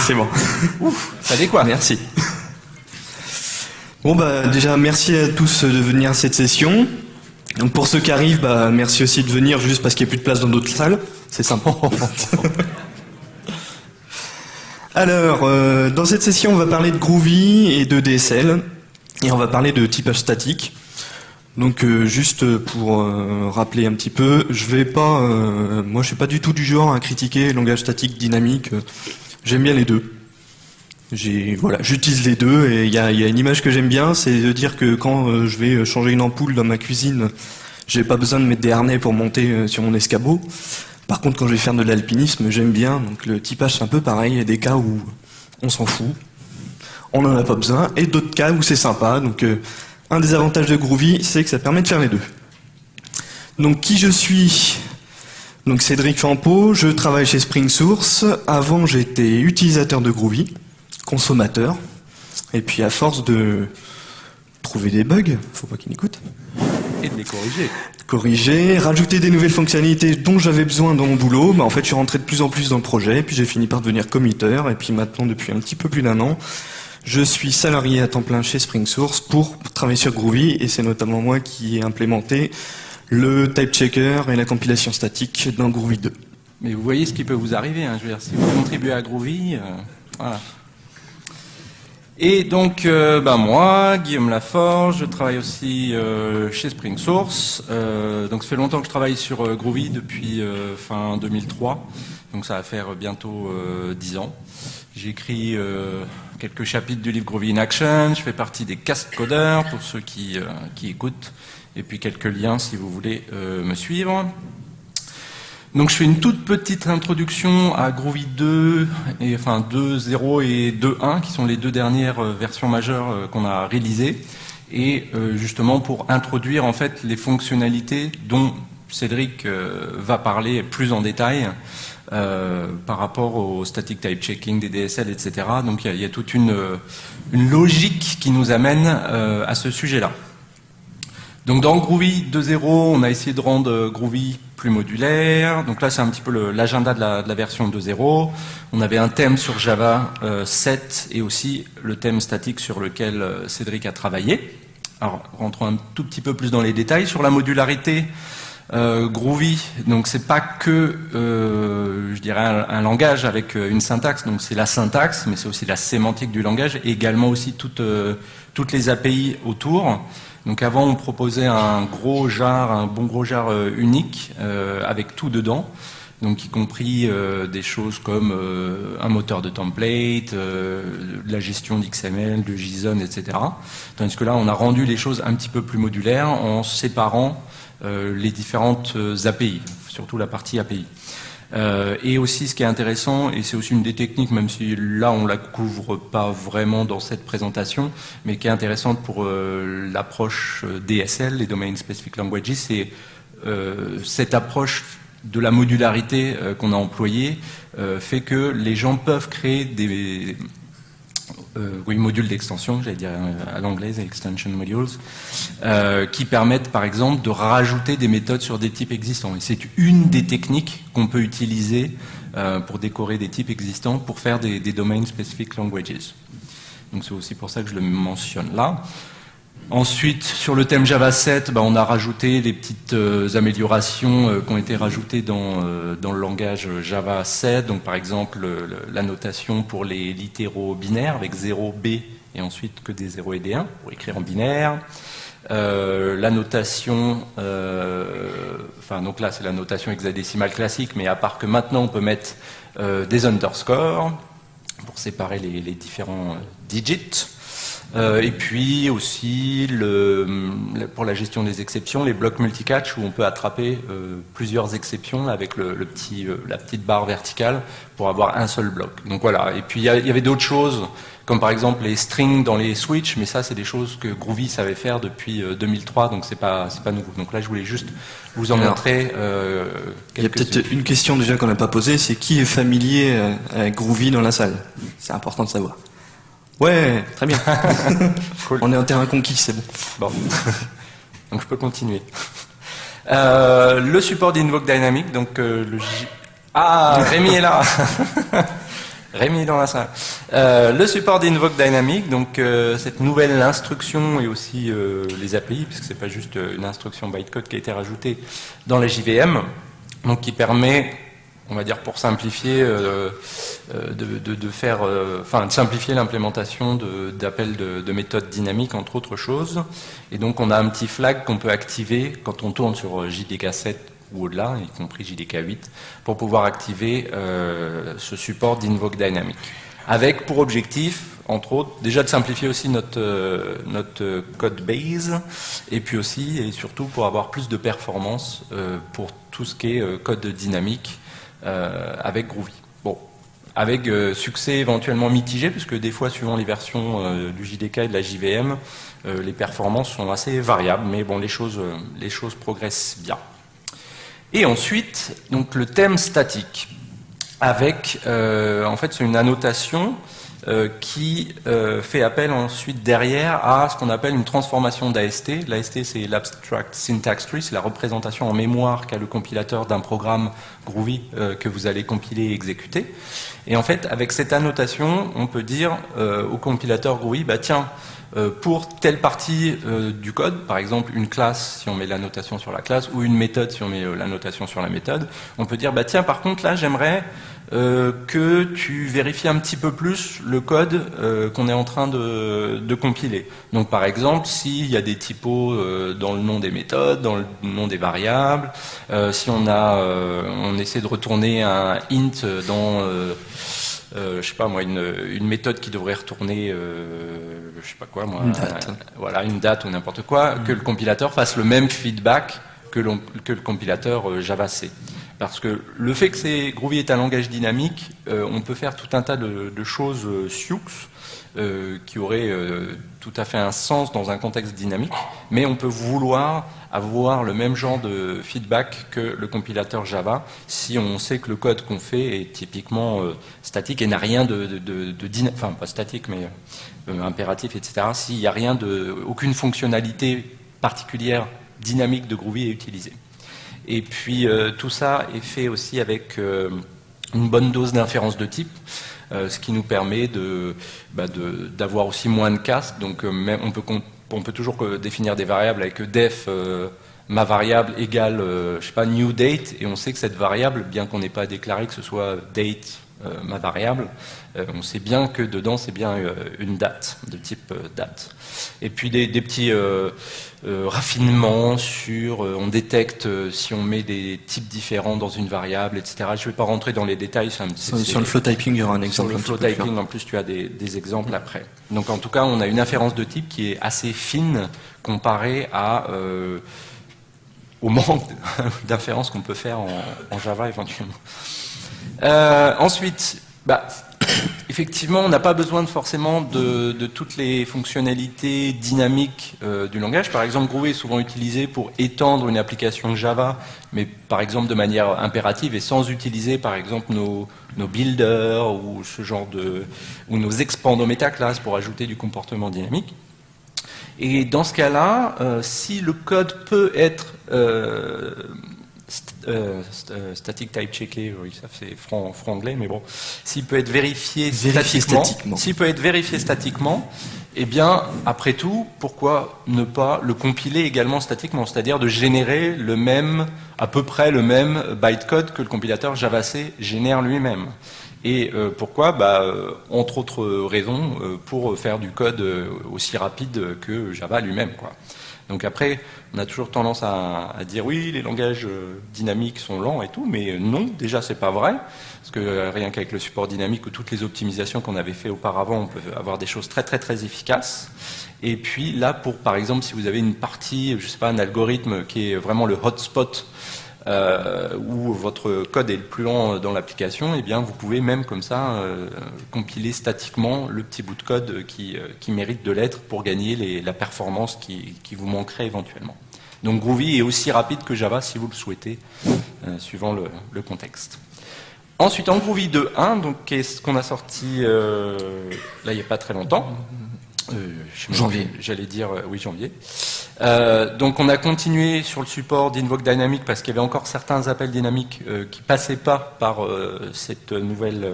c'est bon. Ouf, ça dit quoi? Merci. Bon bah déjà merci à tous de venir à cette session. Donc pour ceux qui arrivent, bah merci aussi de venir juste parce qu'il n'y a plus de place dans d'autres salles. C'est sympa. Alors, dans cette session, on va parler de Groovy et de DSL. Et on va parler de typage statique. Donc juste pour rappeler un petit peu, moi je suis pas du tout du genre à critiquer le langage statique, dynamique. J'aime bien les deux. J'utilise les deux et il y a une image que j'aime bien, c'est de dire que quand je vais changer une ampoule dans ma cuisine, j'ai pas besoin de mettre des harnais pour monter sur mon escabeau. Par contre, quand je vais faire de l'alpinisme, j'aime bien. Donc le typage c'est un peu pareil. Il y a des cas où on s'en fout, on n'en a pas besoin, et d'autres cas où c'est sympa. Donc un des avantages de Groovy, c'est que ça permet de faire les deux. Donc qui je suis? Donc Cédric Champeau, je travaille chez Spring Source. Avant, j'étais utilisateur de Groovy, consommateur. Et puis à force de trouver des bugs, faut pas qu'ils m'écoutent. Et de les corriger. Corriger, rajouter des nouvelles fonctionnalités dont j'avais besoin dans mon boulot. Bah, en fait, je suis rentré de plus en plus dans le projet. Puis j'ai fini par devenir committeur. Et puis maintenant, depuis un petit peu plus d'un an, je suis salarié à temps plein chez Spring Source pour travailler sur Groovy. Et c'est notamment moi qui ai implémenté le type checker et la compilation statique dans Groovy 2. Mais vous voyez ce qui peut vous arriver, hein, je veux dire, si vous contribuez à Groovy, voilà. Et donc, moi, Guillaume Laforge, je travaille aussi chez Spring Source. Donc ça fait longtemps que je travaille sur Groovy depuis fin 2003, donc ça va faire bientôt 10 ans. J'ai écrit quelques chapitres du livre Groovy in Action, je fais partie des cast codeurs pour ceux qui écoutent, et puis quelques liens si vous voulez me suivre. Donc je fais une toute petite introduction à Groovy 2, 2.0 et 2.1, qui sont les deux dernières versions majeures qu'on a réalisées, et justement pour introduire en fait les fonctionnalités dont Cédric va parler plus en détail par rapport au static type checking, des DSL, etc. Donc il y a toute une logique qui nous amène à ce sujet-là. Donc dans Groovy 2.0, on a essayé de rendre Groovy plus modulaire. Donc là, c'est un petit peu l'agenda de la version 2.0. On avait un thème sur Java 7 et aussi le thème statique sur lequel Cédric a travaillé. Alors, rentrons un tout petit peu plus dans les détails. Sur la modularité, Groovy, donc c'est pas que, je dirais, un langage avec une syntaxe. Donc c'est la syntaxe, mais c'est aussi la sémantique du langage et également aussi toutes les API autour. Donc avant, on proposait un bon gros jar unique avec tout dedans, donc y compris des choses comme un moteur de template, la gestion d'XML, de JSON, etc. Tandis que là, on a rendu les choses un petit peu plus modulaires en séparant les différentes API, surtout la partie API. Et aussi, ce qui est intéressant, et c'est aussi une des techniques, même si là on la couvre pas vraiment dans cette présentation, mais qui est intéressante pour l'approche DSL, les Domain Specific Languages, c'est cette approche de la modularité qu'on a employée fait que les gens peuvent créer des modules d'extension, j'allais dire à l'anglaise, extension modules, qui permettent par exemple de rajouter des méthodes sur des types existants. Et c'est une des techniques qu'on peut utiliser pour décorer des types existants pour faire des domain specific languages. Donc c'est aussi pour ça que je le mentionne là. Ensuite, sur le thème Java 7, on a rajouté les petites améliorations qui ont été rajoutées dans le langage Java 7. Donc, par exemple, la notation pour les littéraux binaires avec 0B et ensuite que des 0 et des 1 pour écrire en binaire. La notation, donc là c'est la notation hexadécimale classique, mais à part que maintenant on peut mettre des underscores pour séparer les différents digits. Et puis aussi pour la gestion des exceptions, les blocs multicatch où on peut attraper plusieurs exceptions avec la petite barre verticale pour avoir un seul bloc. Donc voilà. Et puis il y avait d'autres choses comme par exemple les strings dans les switches, mais ça c'est des choses que Groovy savait faire depuis 2003, donc c'est pas nouveau. Donc là je voulais juste vous en montrer. Il y a peut-être une question déjà qu'on n'a pas posée, c'est qui est familier avec Groovy dans la salle? C'est important de savoir. Ouais, très bien. Cool. On est en terrain conquis, c'est bon. Bon. Donc je peux continuer. Le support d'Invoke Dynamic, donc Rémi est là. Rémi dans la salle. Le support d'Invoke Dynamic, donc cette nouvelle instruction et aussi les API, puisque c'est pas juste une instruction bytecode qui a été rajoutée dans les JVM, donc qui permet, on va dire pour simplifier, de simplifier l'implémentation d'appels de méthodes dynamiques entre autres choses. Et donc on a un petit flag qu'on peut activer quand on tourne sur JDK 7 ou au-delà, y compris JDK 8, pour pouvoir activer ce support d'Invoke Dynamic. Avec pour objectif, entre autres, déjà de simplifier aussi notre code base, et puis aussi et surtout pour avoir plus de performance pour tout ce qui est code dynamique avec Groovy. Bon, avec succès éventuellement mitigé, puisque des fois, suivant les versions du JDK et de la JVM, les performances sont assez variables, mais bon, les choses progressent bien. Et ensuite, donc le thème statique, avec, en fait, c'est une annotation qui fait appel ensuite derrière à ce qu'on appelle une transformation d'AST. L'AST, c'est l'Abstract Syntax Tree, c'est la représentation en mémoire qu'a le compilateur d'un programme Groovy que vous allez compiler et exécuter. Et en fait, avec cette annotation, on peut dire au compilateur Groovy, bah tiens, pour telle partie du code, par exemple une classe si on met l'annotation sur la classe, ou une méthode si on met l'annotation sur la méthode, on peut dire bah tiens par contre là j'aimerais que tu vérifies un petit peu plus le code qu'on est en train de compiler. Donc par exemple s'il y a des typos dans le nom des méthodes, dans le nom des variables, si on essaie de retourner un int dans je sais pas moi, une méthode qui devrait retourner, je sais pas quoi moi, une date. Voilà, une date ou n'importe quoi, que le compilateur fasse le même feedback que le compilateur Java C. Parce que le fait que Groovy est un langage dynamique, on peut faire tout un tas de choses Sioux qui auraient tout à fait un sens dans un contexte dynamique, mais on peut vouloir avoir le même genre de feedback que le compilateur Java si on sait que le code qu'on fait est typiquement statique et n'a rien enfin pas statique mais impératif, etc. S'il n'y a aucune fonctionnalité particulière dynamique de Groovy est utilisée. Et puis tout ça est fait aussi avec une bonne dose d'inférence de type, ce qui nous permet d'avoir aussi moins de castes. Donc même on peut toujours définir des variables avec def ma variable égale je sais pas new date, et on sait que cette variable, bien qu'on n'ait pas déclaré que ce soit date ma variable, on sait bien que dedans c'est bien une date de type date. Et puis des petits raffinements sur on détecte si on met des types différents dans une variable, etc. Je ne vais pas rentrer dans les détails. Sur le flow typing, il y aura un exemple. Sur le flow typing, en plus, tu as des exemples après. Donc en tout cas, on a une inférence de type qui est assez fine comparée au manque d'inférence qu'on peut faire en Java éventuellement. Ensuite, effectivement, on n'a pas besoin forcément de toutes les fonctionnalités dynamiques du langage. Par exemple, Groovy est souvent utilisé pour étendre une application Java, mais par exemple de manière impérative et sans utiliser par exemple nos builders ou ce genre ou nos expand aux métaclasses pour ajouter du comportement dynamique. Et dans ce cas-là, si le code peut être static type checké, oui, ça c'est franglais, mais bon, s'il peut être vérifié statiquement, eh bien, après tout, pourquoi ne pas le compiler également statiquement, c'est-à-dire de générer à peu près le même bytecode que le compilateur Java C génère lui-même. Et pourquoi entre autres raisons, pour faire du code aussi rapide que Java lui-même, quoi. Donc après, on a toujours tendance à dire oui, les langages dynamiques sont lents et tout, mais non, déjà c'est pas vrai, parce que rien qu'avec le support dynamique ou toutes les optimisations qu'on avait fait auparavant, on peut avoir des choses très très très efficaces. Et puis là, par exemple, si vous avez une partie, je sais pas, un algorithme qui est vraiment le hotspot, où votre code est le plus lent dans l'application, eh bien vous pouvez même comme ça compiler statiquement le petit bout de code qui mérite de l'être pour gagner la performance qui vous manquerait éventuellement. Donc Groovy est aussi rapide que Java si vous le souhaitez, suivant le contexte. Ensuite en Groovy 2.1, donc qu'est-ce qu'on a sorti là il n'y a pas très longtemps. Janvier. J'allais dire oui, janvier. Donc on a continué sur le support d'Invoke Dynamic parce qu'il y avait encore certains appels dynamiques qui passaient pas par cette nouvelle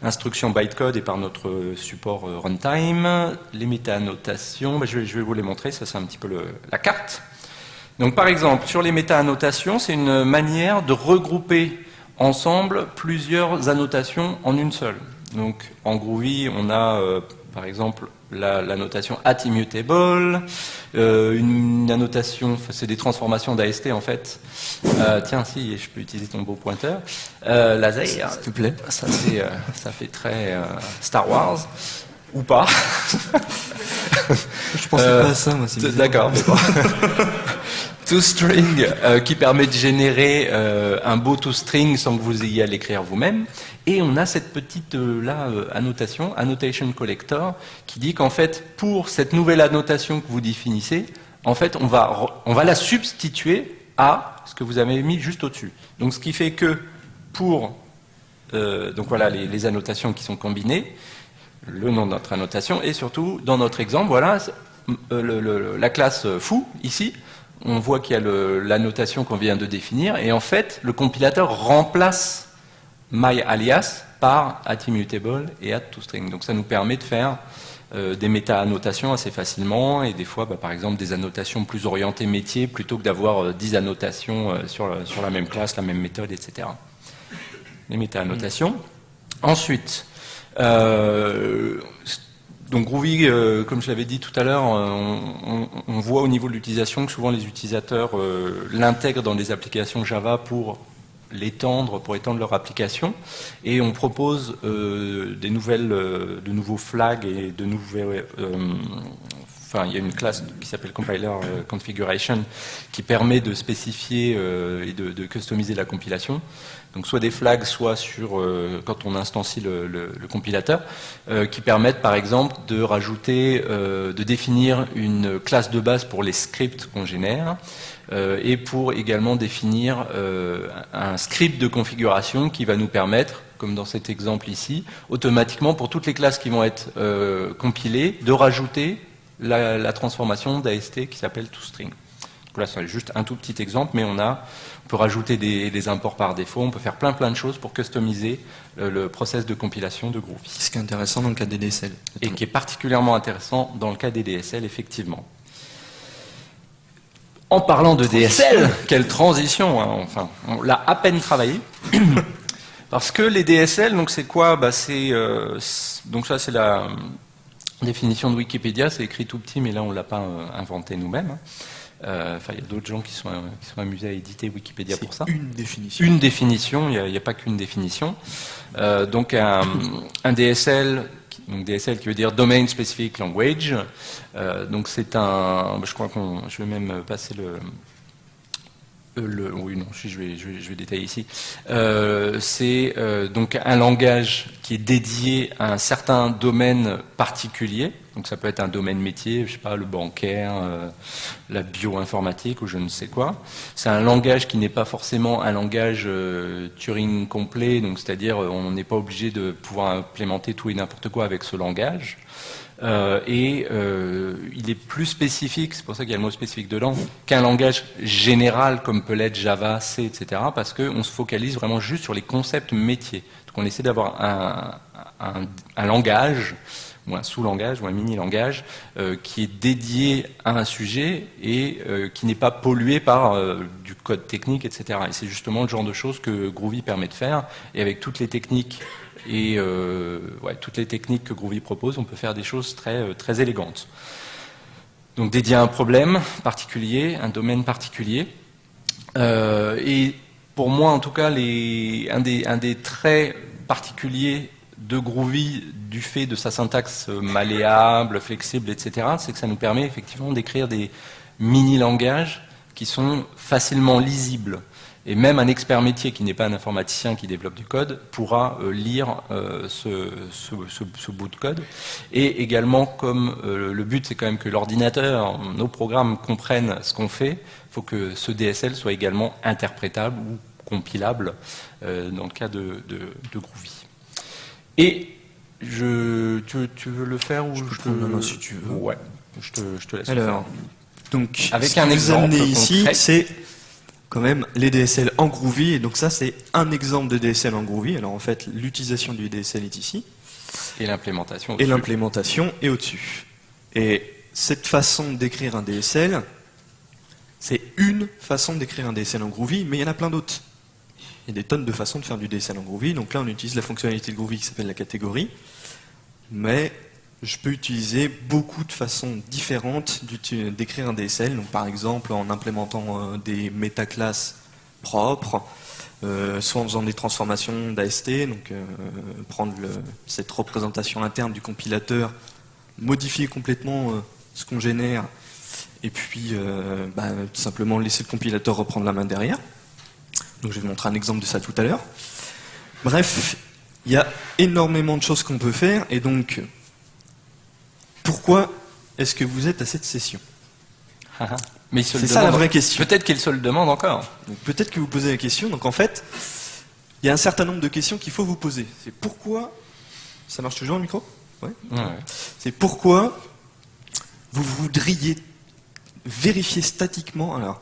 instructions bytecode et par notre support runtime. Les méta-annotations, je vais vous les montrer, ça c'est un petit peu la carte. Donc par exemple, sur les méta-annotations, c'est une manière de regrouper ensemble plusieurs annotations en une seule. Donc en Groovy, on a par exemple la notation @immutable, une annotation, c'est des transformations d'AST en fait. Tiens, si je peux utiliser ton beau pointeur. Laser, s'il te plaît. Ça fait très Star Wars ou pas. Je pensais pas à ça, moi. D'accord. ToString qui permet de générer un beau ToString sans que vous ayez à l'écrire vous-même. Et on a cette petite annotation, Annotation Collector, qui dit qu'en fait, pour cette nouvelle annotation que vous définissez, en fait, on va la substituer à ce que vous avez mis juste au-dessus. Donc, ce qui fait que pour donc voilà les annotations qui sont combinées, le nom de notre annotation, et surtout, dans notre exemple, voilà, la classe foo, ici, on voit qu'il y a l'annotation qu'on vient de définir, et en fait, le compilateur remplace myAlias par @immutable et @toString. Donc ça nous permet de faire des méta-annotations assez facilement, et des fois, par exemple, des annotations plus orientées métier, plutôt que d'avoir 10 annotations sur la même classe, la même méthode, etc. Les méta-annotations. Ensuite, donc Groovy, comme je l'avais dit tout à l'heure, on voit au niveau de l'utilisation que souvent les utilisateurs l'intègrent dans des applications Java pour étendre leur application, et on propose de nouveaux flags et de nouvelles il y a une classe qui s'appelle Compiler Configuration qui permet de spécifier et de customiser la compilation. Donc soit des flags, soit sur quand on instancie le compilateur, qui permettent par exemple de rajouter, de définir une classe de base pour les scripts qu'on génère, et pour également définir un script de configuration qui va nous permettre, comme dans cet exemple ici, automatiquement pour toutes les classes qui vont être compilées, de rajouter la transformation d'AST qui s'appelle toString. Là, c'est juste un tout petit exemple, mais on peut rajouter des imports par défaut, on peut faire plein de choses pour customiser le process de compilation de Groovy. Ce qui est intéressant dans le cas des DSL. Et qui est particulièrement intéressant dans le cas des DSL, effectivement. En parlant de DSL, quelle transition, hein, enfin, on l'a à peine travaillé. Parce que les DSL, donc c'est quoi? Donc ça c'est la définition de Wikipédia, c'est écrit tout petit, mais là on ne l'a pas inventé nous-mêmes. Il y a d'autres gens qui sont amusés à éditer Wikipédia pour ça. Une définition. Une définition, il n'y a pas qu'une définition. Donc un DSL, donc DSL qui veut dire Domain Specific Language. Donc c'est je crois je vais même passer oui, non, je vais détailler ici. C'est donc un langage qui est dédié à un certain domaine particulier. Donc ça peut être un domaine métier, je sais pas, le bancaire, la bioinformatique ou je ne sais quoi. C'est un langage qui n'est pas forcément un langage Turing complet, donc c'est-à-dire on n'est pas obligé de pouvoir implémenter tout et n'importe quoi avec ce langage. Il est plus spécifique, c'est pour ça qu'il y a le mot spécifique dedans, qu'un langage général comme peut l'être Java, C, etc. Parce qu'on se focalise vraiment juste sur les concepts métiers. Donc on essaie d'avoir un langage, ou un sous-langage, ou un mini-langage, qui est dédié à un sujet et qui n'est pas pollué par du code technique, etc. Et c'est justement le genre de choses que Groovy permet de faire, et avec toutes les techniques toutes les techniques que Groovy propose, on peut faire des choses très élégantes. Donc dédié à un problème particulier, un domaine particulier. Et pour moi, en tout cas, un des traits particuliers de Groovy, du fait de sa syntaxe malléable, flexible, etc., c'est que ça nous permet effectivement d'écrire des mini-langages qui sont facilement lisibles. Et même un expert métier qui n'est pas un informaticien qui développe du code pourra lire ce bout de code. Et également, comme le but c'est quand même que l'ordinateur, nos programmes comprennent ce qu'on fait, il faut que ce DSL soit également interprétable ou compilable dans le cas de Groovy. Et tu veux le faire ou non, si tu veux. Ouais, je te laisse Alors, le faire. Donc, avec ce un que vous exemple amenez ici, concret. c'est quand même les DSL en Groovy, et donc ça c'est un exemple de DSL en Groovy. Alors en fait, l'utilisation du DSL est ici. Et l'implémentation Et au-dessus. l'implémentation est au-dessus. Et cette façon d'écrire un DSL, c'est une façon d'écrire un DSL en Groovy, mais il y en a plein d'autres. Il y a des tonnes de façons de faire du DSL en Groovy. Donc là, on utilise la fonctionnalité de Groovy qui s'appelle la catégorie. Mais je peux utiliser beaucoup de façons différentes d'écrire un DSL. Donc par exemple, en implémentant des métaclasses propres, soit en faisant des transformations d'AST, donc prendre cette représentation interne du compilateur, modifier complètement ce qu'on génère, et puis tout simplement laisser le compilateur reprendre la main derrière. Donc je vais vous montrer un exemple de ça tout à l'heure. Bref, il y a énormément de choses qu'on peut faire, et donc pourquoi est-ce que vous êtes à cette session? Mais il se le C'est ça la demande. vraie question. Peut-être qu'il se le demande encore. Donc peut-être que vous posez la question. Donc en fait, il y a un certain nombre de questions qu'il faut vous poser. C'est pourquoi... Ça marche toujours le micro? Ouais. Ouais. C'est pourquoi vous voudriez vérifier statiquement... Alors,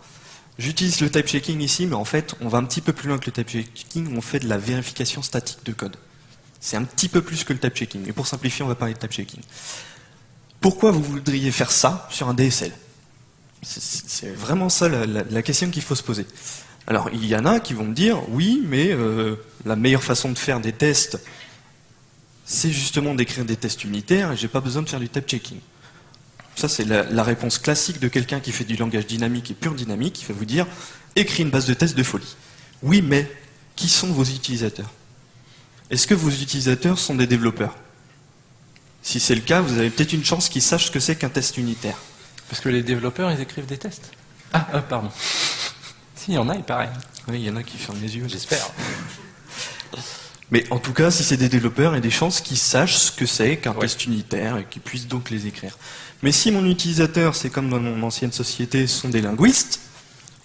j'utilise le type checking ici, mais en fait, on va un petit peu plus loin que le type checking. On fait de la vérification statique de code. C'est un petit peu plus que le type checking. Et pour simplifier, on va parler de type checking. Pourquoi vous voudriez faire ça sur un DSL? C'est vraiment ça la question qu'il faut se poser. Alors, il y en a qui vont me dire, oui, mais la meilleure façon de faire des tests, c'est justement d'écrire des tests unitaires, et j'ai pas besoin de faire du type checking. Ça, c'est la réponse classique de quelqu'un qui fait du langage dynamique et pur dynamique, qui va vous dire, écris une base de tests de folie. Oui, mais qui sont vos utilisateurs? Est-ce que vos utilisateurs sont des développeurs? Si c'est le cas, vous avez peut-être une chance qu'ils sachent ce que c'est qu'un test unitaire. Parce que les développeurs, ils écrivent des tests. Ah, pardon. Si, il y en a, il paraît. Oui, il y en a qui ferment les yeux. J'espère. Mais en tout cas, si c'est des développeurs, il y a des chances qu'ils sachent ce que c'est qu'un test unitaire et qu'ils puissent donc les écrire. Mais si mon utilisateur, c'est comme dans mon ancienne société, sont des linguistes,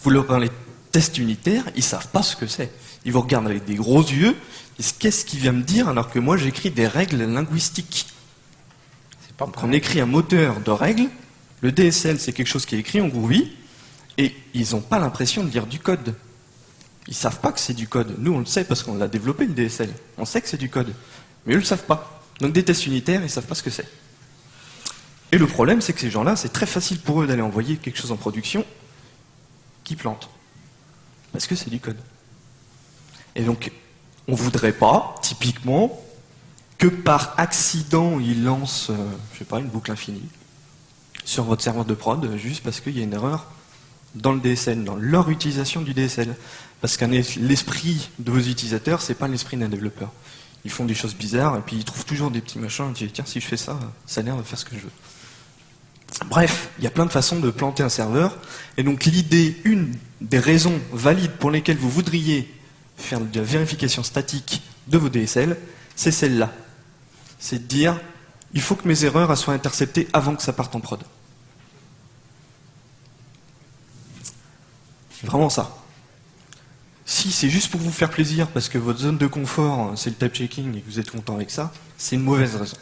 vous leur parlez de test unitaire, ils savent pas ce que c'est. Ils vous regardent avec des gros yeux, ils disent qu'est-ce qu'il vient me dire alors que moi j'écris des règles linguistiques. Donc on écrit un moteur de règles, le DSL c'est quelque chose qui est écrit en Groovy, et ils n'ont pas l'impression de lire du code. Ils savent pas que c'est du code. Nous on le sait parce qu'on l'a développé le DSL. On sait que c'est du code. Mais eux le savent pas. Donc des tests unitaires, ils savent pas ce que c'est. Et le problème c'est que ces gens-là, c'est très facile pour eux d'aller envoyer quelque chose en production qui plante. Parce que c'est du code. Et donc, on voudrait pas, typiquement, que par accident, ils lancent, je sais pas, une boucle infinie sur votre serveur de prod, juste parce qu'il y a une erreur dans le DSL, dans leur utilisation du DSL. Parce que l'esprit de vos utilisateurs, c'est pas l'esprit d'un développeur. Ils font des choses bizarres, et puis ils trouvent toujours des petits machins, et ils disent, tiens, si je fais ça, ça a l'air de faire ce que je veux. Bref, il y a plein de façons de planter un serveur, et donc l'idée, une des raisons valides pour lesquelles vous voudriez faire de la vérification statique de vos DSL, c'est celle-là. C'est de dire, il faut que mes erreurs soient interceptées avant que ça parte en prod. Vraiment ça. Si c'est juste pour vous faire plaisir, parce que votre zone de confort, c'est le type checking et que vous êtes content avec ça, c'est une mauvaise raison.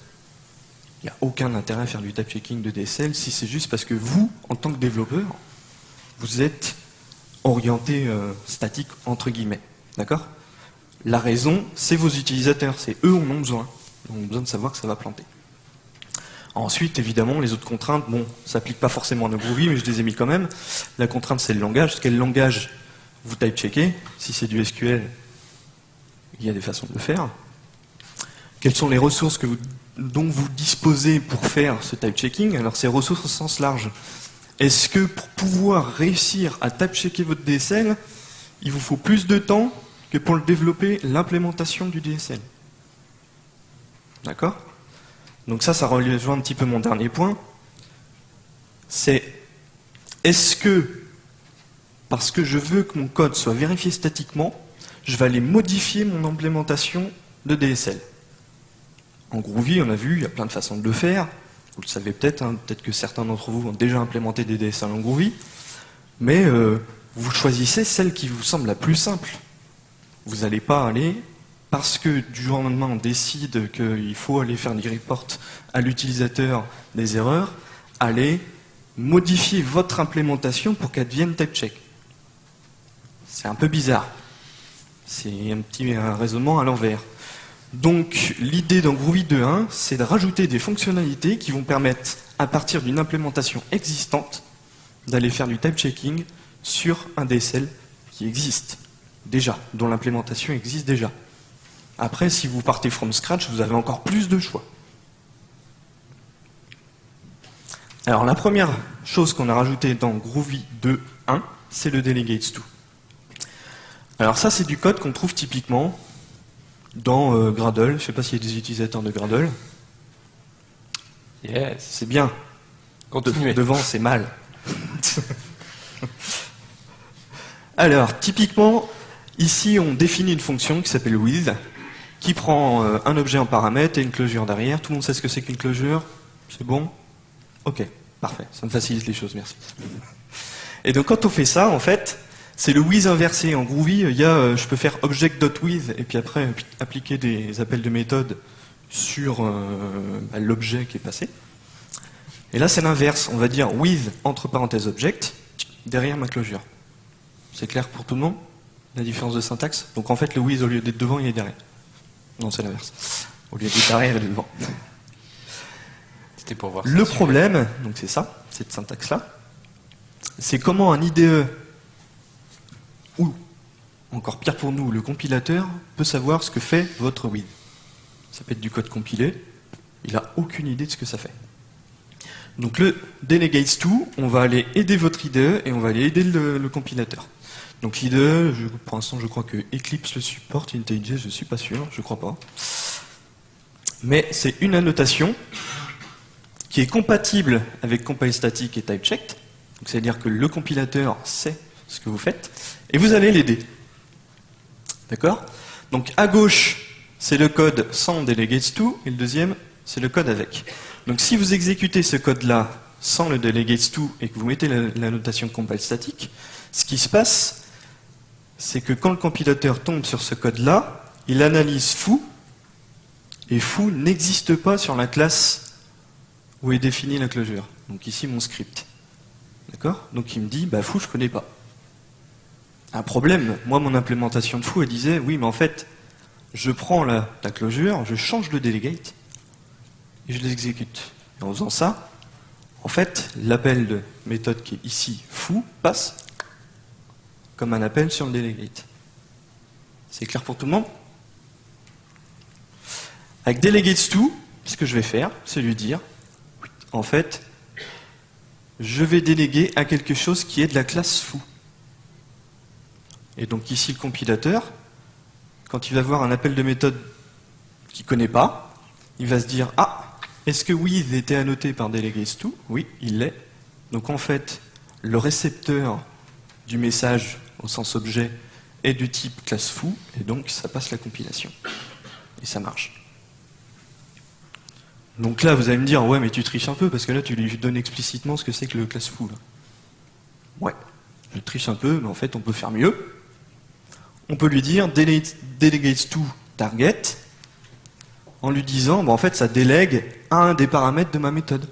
Il n'y a aucun intérêt à faire du type checking de DSL si c'est juste parce que vous, en tant que développeur, vous êtes orienté statique, entre guillemets. D'accord? La raison, c'est vos utilisateurs, c'est eux en ont besoin. Ils ont besoin de savoir que ça va planter. Ensuite, évidemment, les autres contraintes, bon, ça s'applique pas forcément à nos Groovy, mais je les ai mis quand même. La contrainte, c'est le langage. Quel langage vous type-checkez? Si c'est du SQL, il y a des façons de le faire. Quelles sont les ressources dont vous disposez pour faire ce type-checking? Alors, ces ressources au sens large. Est-ce que pour pouvoir réussir à type-checker votre DSL, il vous faut plus de temps que pour le développer l'implémentation du DSL? D'accord? Donc ça rejoint un petit peu mon dernier point. C'est, est-ce que, parce que je veux que mon code soit vérifié statiquement, je vais aller modifier mon implémentation de DSL? En Groovy, on a vu, il y a plein de façons de le faire. Vous le savez peut-être, hein, peut-être que certains d'entre vous ont déjà implémenté des DSL en Groovy. Mais vous choisissez celle qui vous semble la plus simple. Vous n'allez pas aller, parce que du jour au lendemain on décide qu'il faut aller faire des reports à l'utilisateur des erreurs, aller modifier votre implémentation pour qu'elle devienne type check. C'est un peu bizarre. C'est un petit raisonnement à l'envers. Donc l'idée dans Groovy 2.1, c'est de rajouter des fonctionnalités qui vont permettre, à partir d'une implémentation existante, d'aller faire du type checking sur un DSL qui existe déjà, dont l'implémentation existe déjà. Après, si vous partez from scratch, vous avez encore plus de choix. Alors la première chose qu'on a rajoutée dans Groovy 2.1, c'est le delegates to. Alors ça, c'est du code qu'on trouve typiquement dans Gradle. Je ne sais pas s'il y a des utilisateurs de Gradle. Yes. C'est bien. Continuez. Devant, c'est mal. Alors, typiquement, ici, on définit une fonction qui s'appelle with, qui prend un objet en paramètre et une closure derrière. Tout le monde sait ce que c'est qu'une closure? C'est bon? Ok, parfait. Ça me facilite les choses, merci. Et donc, quand on fait ça, en fait, c'est le with inversé. En Groovy, il y a, je peux faire object.with et puis après appliquer des appels de méthode sur l'objet qui est passé. Et là, c'est l'inverse. On va dire with entre parenthèses object derrière ma closure. C'est clair pour tout le monde, la différence de syntaxe? Donc en fait, le with, au lieu d'être devant, il est derrière. Non, c'est l'inverse. Au lieu d'être derrière, il est devant. C'était pour voir. Le problème, donc c'est ça, cette syntaxe-là, c'est comment un IDE, ou encore pire pour nous, le compilateur, peut savoir ce que fait votre with. Ça peut être du code compilé, il n'a aucune idée de ce que ça fait. Donc le delegates to, on va aller aider votre IDE et on va aller aider le compilateur. Donc l'IDE, pour l'instant je crois que Eclipse le supporte, IntelliJ je suis pas sûr, je crois pas. Mais c'est une annotation qui est compatible avec compile static et type checked. Donc c'est-à-dire que le compilateur sait ce que vous faites et vous allez l'aider. D'accord? Donc à gauche, c'est le code sans delegates to et le deuxième, c'est le code avec. Donc si vous exécutez ce code-là sans le delegates to et que vous mettez la notation compile static, ce qui se passe, c'est que quand le compilateur tombe sur ce code-là, il analyse foo, et foo n'existe pas sur la classe où est définie la closure. Donc ici mon script. D'accord? Donc il me dit, bah foo je connais pas. Un problème, moi mon implémentation de foo elle disait, oui mais en fait, je prends la closure, je change le delegate, et je l'exécute. Et en faisant ça, en fait, l'appel de méthode qui est ici, foo, passe comme un appel sur le delegate. C'est clair pour tout le monde? Avec delegates to, ce que je vais faire, c'est lui dire, en fait, je vais déléguer à quelque chose qui est de la classe foo. Et donc ici, le compilateur, quand il va voir un appel de méthode qu'il ne connaît pas, il va se dire, ah, est-ce que with était annoté par delegates to? Oui, il l'est. Donc en fait, le récepteur du message au sens objet est du type classe foo, et donc ça passe la compilation. Et ça marche. Donc là, vous allez me dire, ouais, mais tu triches un peu, parce que là, tu lui donnes explicitement ce que c'est que le classe foo. Là. Ouais, je triche un peu, mais en fait, on peut faire mieux. On peut lui dire delegates to target, en lui disant, bah, en fait, ça délègue à un des paramètres de ma méthode.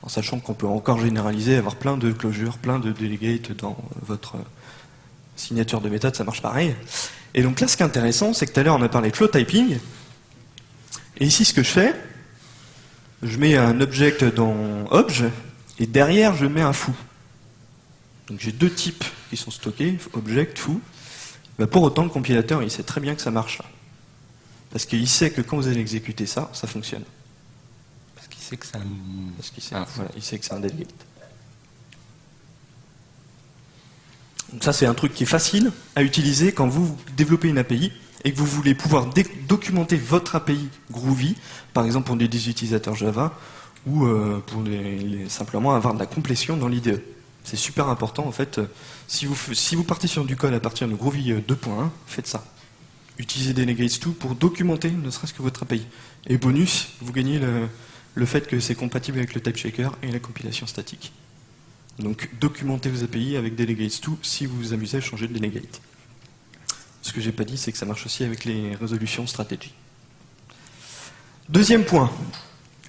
En sachant qu'on peut encore généraliser, avoir plein de closures, plein de delegates dans votre signature de méthode, ça marche pareil. Et donc là, ce qui est intéressant, c'est que tout à l'heure, on a parlé de flow typing. Et ici, ce que je fais, je mets un object dans obj, et derrière, je mets un foo. Donc j'ai deux types qui sont stockés, object, foo. Ben, pour autant, le compilateur, il sait très bien que ça marche là. Parce qu'il sait que quand vous allez exécuter ça, ça fonctionne. Parce qu'il sait que c'est un... Parce qu'il sait, voilà, il sait que c'est un delegate. Donc ça, c'est un truc qui est facile à utiliser quand vous développez une API et que vous voulez pouvoir documenter votre API Groovy, par exemple pour des utilisateurs Java, ou pour simplement avoir de la complétion dans l'IDE. C'est super important, en fait. Si vous partez sur du code à partir de Groovy 2.1, faites ça. Utilisez delegates to pour documenter ne serait-ce que votre API. Et bonus, vous gagnez le fait que c'est compatible avec le type checker et la compilation statique. Donc documentez vos API avec delegates to si vous vous amusez à changer de delegate. Ce que j'ai pas dit, c'est que ça marche aussi avec les résolutions stratégie. Deuxième point,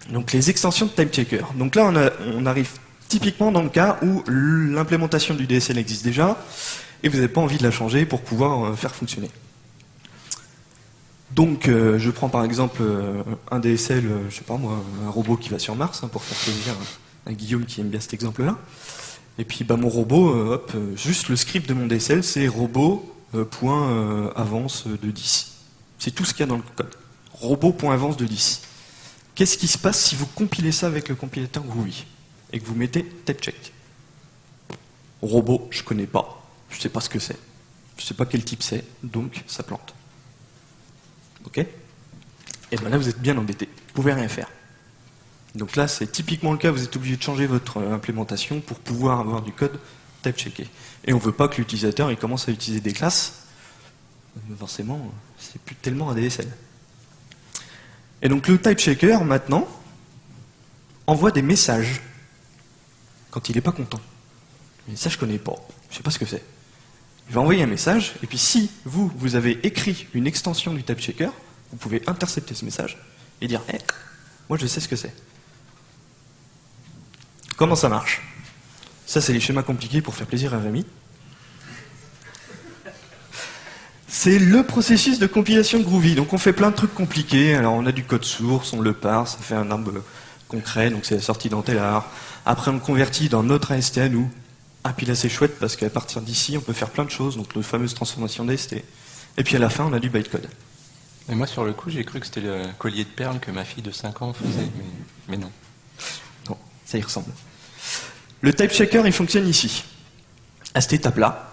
donc les extensions de type checker. Donc là, on arrive typiquement dans le cas où l'implémentation du DSL existe déjà et vous n'avez pas envie de la changer pour pouvoir faire fonctionner. Donc je prends par exemple un DSL, je sais pas moi, un robot qui va sur Mars, hein, pour faire plaisir à Guillaume qui aime bien cet exemple-là. Et puis mon robot, juste le script de mon DSL, c'est robot point avance de 10. C'est tout ce qu'il y a dans le code. Robot point avance de 10. Qu'est-ce qui se passe si vous compilez ça avec le compilateur Groovy et que vous mettez type check? Robot, je connais pas, je sais pas ce que c'est, je sais pas quel type c'est, donc ça plante. Ok? Et bien là vous êtes bien embêté, vous pouvez rien faire. Donc là c'est typiquement le cas, vous êtes obligé de changer votre implémentation pour pouvoir avoir du code type checké. Et on veut pas que l'utilisateur il commence à utiliser des classes, forcément c'est plus tellement un DSL. Et donc le type checker maintenant envoie des messages quand il n'est pas content. Mais ça je connais pas, je sais pas ce que c'est. Il va envoyer un message, et puis si vous avez écrit une extension du type checker, vous pouvez intercepter ce message et dire hey, moi je sais ce que c'est. Comment ça marche? Ça c'est les schémas compliqués pour faire plaisir à Rémi. C'est le processus de compilation de Groovy. Donc on fait plein de trucs compliqués. Alors on a du code source, on le parse, ça fait un arbre concret, donc c'est la sortie dans tel arbre. Après on le convertit dans notre AST à nous. Ah puis là c'est chouette parce qu'à partir d'ici on peut faire plein de choses, donc notre fameuse transformation d'AST. Et puis à la fin on a du bytecode. Et moi sur le coup j'ai cru que c'était le collier de perles que ma fille de 5 ans faisait, mais non. Non, ça y ressemble. Le type checker il fonctionne ici. À cette étape-là,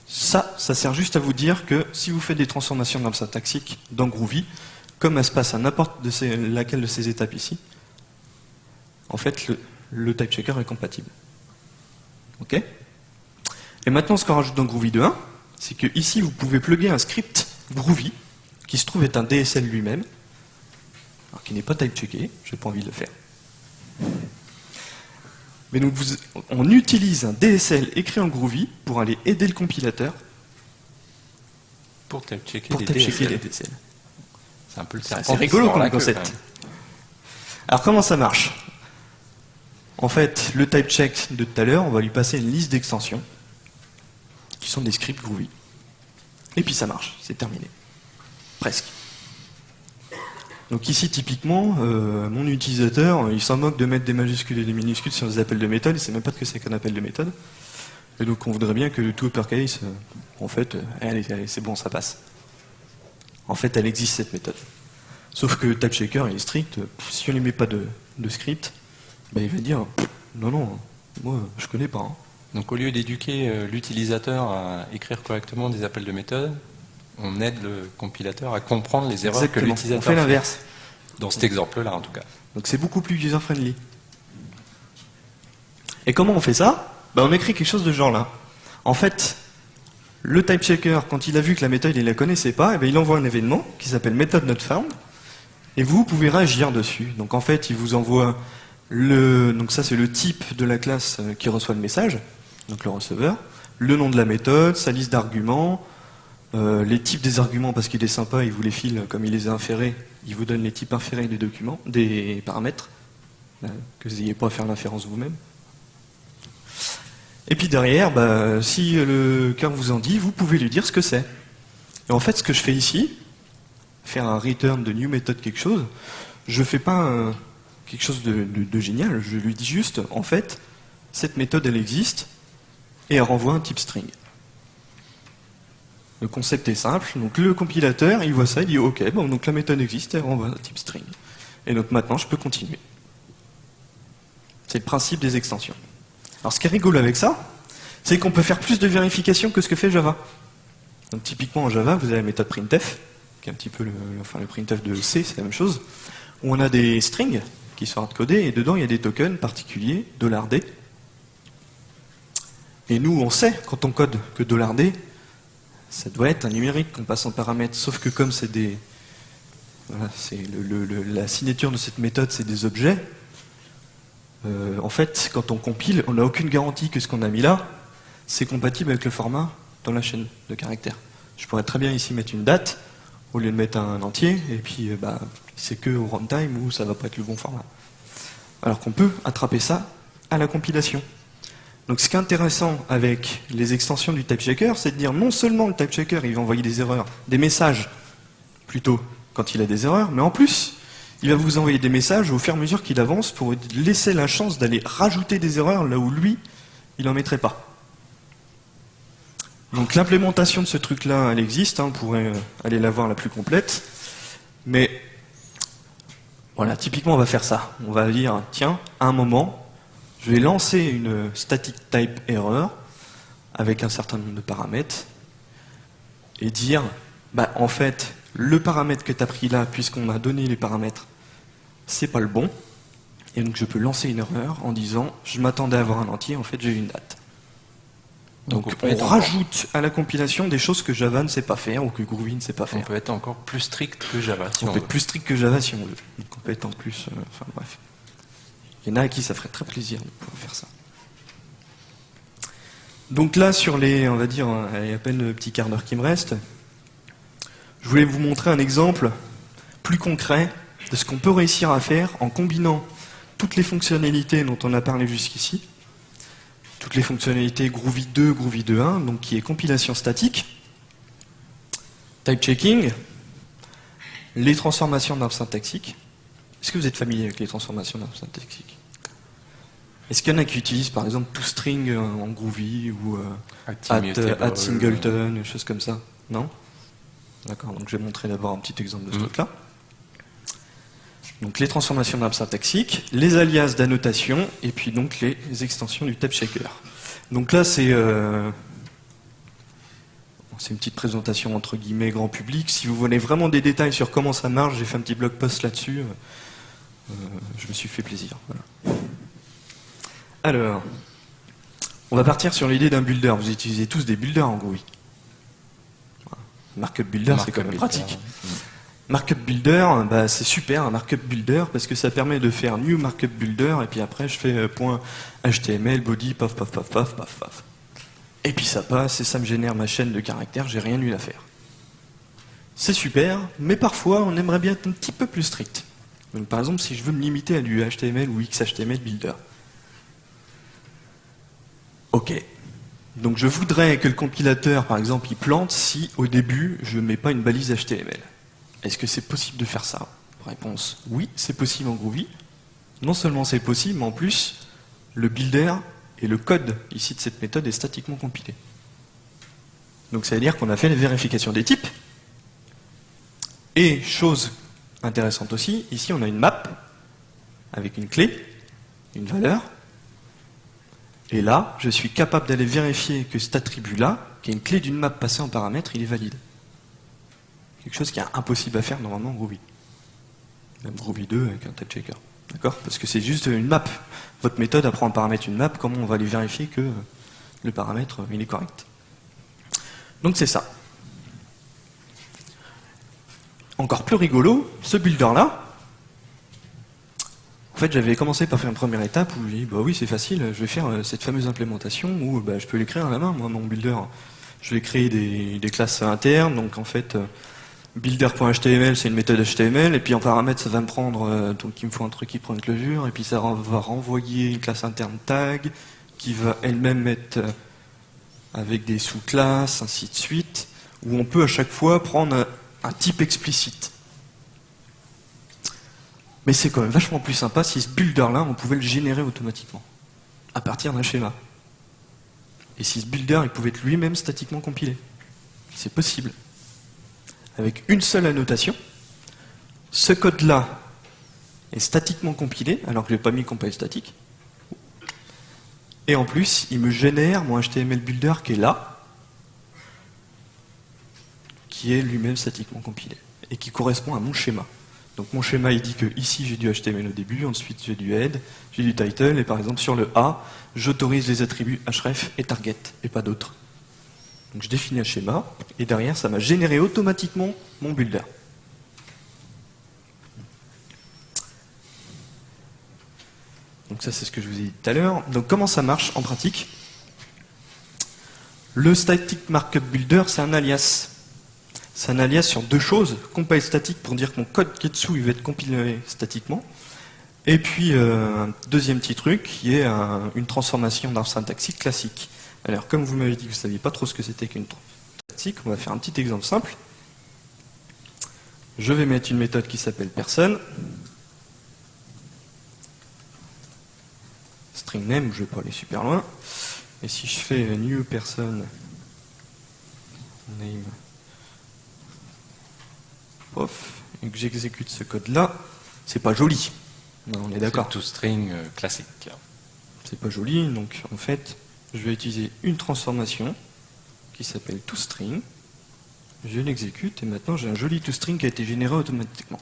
ça sert juste à vous dire que si vous faites des transformations dans le syntaxique, dans Groovy, comme elle se passe à n'importe laquelle de ces étapes ici, en fait le type checker est compatible. Ok? Et maintenant, ce qu'on rajoute dans Groovy 2.1, c'est que ici, vous pouvez plugger un script Groovy, qui se trouve être un DSL lui-même, alors qui n'est pas type-checké, j'ai pas envie de le faire. Mais donc, on utilise un DSL écrit en Groovy pour aller aider le compilateur pour type-checker les DSL. C'est un peu le C'est serpent. assez rigolo comme concept. Alors, comment ça marche? En fait, le type check de tout à l'heure, on va lui passer une liste d'extensions qui sont des scripts Groovy. Et puis ça marche, c'est terminé. Presque. Donc ici, typiquement, mon utilisateur, il s'en moque de mettre des majuscules et des minuscules sur des appels de méthode, il ne sait même pas ce que c'est qu'un appel de méthode. Et donc on voudrait bien que le tout uppercase, en fait, allez, c'est bon, ça passe. En fait, elle existe cette méthode. Sauf que type checker est strict, si on ne lui met pas de script, ben, il va dire non, moi je connais pas. Hein. Donc au lieu d'éduquer l'utilisateur à écrire correctement des appels de méthode, on aide le compilateur à comprendre les erreurs que l'utilisateur fait. On fait l'inverse. Dans cet exemple-là en tout cas. Donc c'est beaucoup plus user-friendly. Et comment on fait ça? Ben, on écrit quelque chose de ce genre-là. En fait, le type checker, quand il a vu que la méthode il ne la connaissait pas, ben, il envoie un événement qui s'appelle method not found, et vous pouvez réagir dessus. Donc en fait, il vous envoie donc ça c'est le type de la classe qui reçoit le message, donc le receveur, le nom de la méthode, sa liste d'arguments, les types des arguments parce qu'il est sympa, il vous les file comme il les a inférés, il vous donne les types inférés des documents, des paramètres, que vous n'ayez pas à faire l'inférence vous-même. Et puis derrière, si le cœur vous en dit, vous pouvez lui dire ce que c'est. Et en fait ce que je fais ici, faire un return de new method quelque chose, je fais pas quelque chose de génial, je lui dis juste, en fait, cette méthode elle existe, et elle renvoie un type string. Le concept est simple, donc le compilateur, il voit ça, il dit ok, bon, donc la méthode existe, elle renvoie un type string. Et donc maintenant, je peux continuer. C'est le principe des extensions. Alors ce qui est rigolo avec ça, c'est qu'on peut faire plus de vérification que ce que fait Java. Donc typiquement en Java, vous avez la méthode printf, qui est un petit peu le printf de C, c'est la même chose, où on a des strings qui sont hardcodés, et dedans il y a des tokens particuliers, $D. Et nous, on sait, quand on code, que $D, ça doit être un numérique qu'on passe en paramètres, sauf que comme c'est des... Voilà, c'est la signature de cette méthode, c'est des objets, en fait, quand on compile, on n'a aucune garantie que ce qu'on a mis là, c'est compatible avec le format dans la chaîne de caractères. Je pourrais très bien ici mettre une date, au lieu de mettre un entier, et puis c'est que au runtime où ça va pas être le bon format. Alors qu'on peut attraper ça à la compilation. Donc ce qui est intéressant avec les extensions du TypeChecker, c'est de dire non seulement le TypeChecker il va envoyer des erreurs, des messages plutôt quand il a des erreurs, mais en plus il va vous envoyer des messages au fur et à mesure qu'il avance pour vous laisser la chance d'aller rajouter des erreurs là où lui, il n'en mettrait pas. Donc l'implémentation de ce truc-là, elle existe, on pourrait aller la voir la plus complète, mais voilà, typiquement on va faire ça. On va dire, tiens, à un moment, je vais lancer une static type error avec un certain nombre de paramètres et dire, bah en fait, le paramètre que tu as pris là, puisqu'on m'a donné les paramètres, c'est pas le bon. Et donc je peux lancer une erreur en disant, je m'attendais à avoir un entier, en fait j'ai eu une date. Donc on rajoute à la compilation des choses que Java ne sait pas faire ou que Groovy ne sait pas faire. On peut être encore plus strict que Java si on peut veut. être plus strict que Java si on veut. Donc on peut être en plus, enfin bref. Il y en a à qui ça ferait très plaisir de pouvoir faire ça. Donc là, sur les, on va dire, il y a à peine le petit quart d'heure qui me reste, je voulais vous montrer un exemple plus concret de ce qu'on peut réussir à faire en combinant toutes les fonctionnalités dont on a parlé jusqu'ici, toutes les fonctionnalités Groovy 2, Groovy 2.1, donc qui est compilation statique, type checking, les transformations d'arbres syntaxiques. Est-ce que vous êtes familier avec les transformations d'arbres syntaxiques? Est-ce qu'il y en a qui utilisent par exemple toString en Groovy ou add singleton, des choses comme ça? Non? D'accord, donc je vais montrer d'abord un petit exemple de ce truc-là. Donc les transformations d'arbres syntaxiques, les alias d'annotation, et puis donc les extensions du TypeChecker. Donc là c'est une petite présentation entre guillemets grand public. Si vous voulez vraiment des détails sur comment ça marche, j'ai fait un petit blog post là-dessus. Je me suis fait plaisir. Voilà. Alors, on va partir sur l'idée d'un builder. Vous utilisez tous des builders en Groovy. Markup builder, c'est quand même pratique. Markup builder, bah, c'est super un markup builder parce que ça permet de faire new markup builder et puis après je fais point HTML, body, paf, paf, paf, paf, paf, paf. Et puis ça passe et ça me génère ma chaîne de caractères, j'ai rien eu à faire. C'est super, mais parfois on aimerait bien être un petit peu plus strict. Donc, par exemple, si je veux me limiter à du HTML ou XHTML builder. Ok. Donc je voudrais que le compilateur, par exemple, il plante si au début je ne mets pas une balise HTML. Est-ce que c'est possible de faire ça? Réponse, oui, c'est possible en Groovy. Non seulement c'est possible, mais en plus, le builder et le code ici de cette méthode est statiquement compilé. Donc ça veut dire qu'on a fait les vérifications des types. Et chose intéressante aussi, ici on a une map avec une clé, une valeur. Et là, je suis capable d'aller vérifier que cet attribut-là, qui est une clé d'une map passée en paramètre, il est valide. Quelque chose qui est impossible à faire normalement en Groovy. Même Groovy 2 avec un TypeChecker. D'accord? Parce que c'est juste une map. Votre méthode apprend à paramétrer une map, comment on va aller vérifier que le paramètre il est correct. Donc c'est ça. Encore plus rigolo, ce builder-là, en fait j'avais commencé par faire une première étape où j'ai dit bah oui c'est facile, je vais faire cette fameuse implémentation où bah, je peux l'écrire à la main, moi mon builder. Je vais créer des classes internes, donc en fait builder.html c'est une méthode HTML et puis en paramètre ça va me prendre donc il me faut un truc qui prend une closure et puis ça va renvoyer une classe interne tag qui va elle-même mettre avec des sous-classes ainsi de suite où on peut à chaque fois prendre un type explicite. Mais c'est quand même vachement plus sympa si ce builder là on pouvait le générer automatiquement à partir d'un schéma. Et si ce builder il pouvait être lui-même statiquement compilé. C'est possible. Avec une seule annotation, ce code-là est statiquement compilé, alors que je n'ai pas mis compile statique. Et en plus, il me génère mon HTML builder qui est là, qui est lui-même statiquement compilé, et qui correspond à mon schéma. Donc mon schéma, il dit que ici j'ai du HTML au début, ensuite j'ai du head, j'ai du title, et par exemple sur le A, j'autorise les attributs href et target, et pas d'autres. Donc je définis un schéma, et derrière, ça m'a généré automatiquement mon builder. Donc ça, c'est ce que je vous ai dit tout à l'heure. Donc comment ça marche en pratique? Le static markup builder, c'est un alias. C'est un alias sur deux choses. Compile statique pour dire que mon code qui est dessous, il va être compilé statiquement. Et puis, un deuxième petit truc, qui est une transformation d'arbre syntaxique classique. Alors, comme vous m'avez dit que vous ne saviez pas trop ce que c'était qu'une transformation syntaxique, on va faire un petit exemple simple. Je vais mettre une méthode qui s'appelle person. String name, je ne vais pas aller super loin. Et si je fais new person name off, et que j'exécute ce code-là, c'est pas joli. Non, on est d'accord. C'est toString classique. C'est pas joli, donc en fait, je vais utiliser une transformation qui s'appelle toString. Je l'exécute et maintenant j'ai un joli toString qui a été généré automatiquement.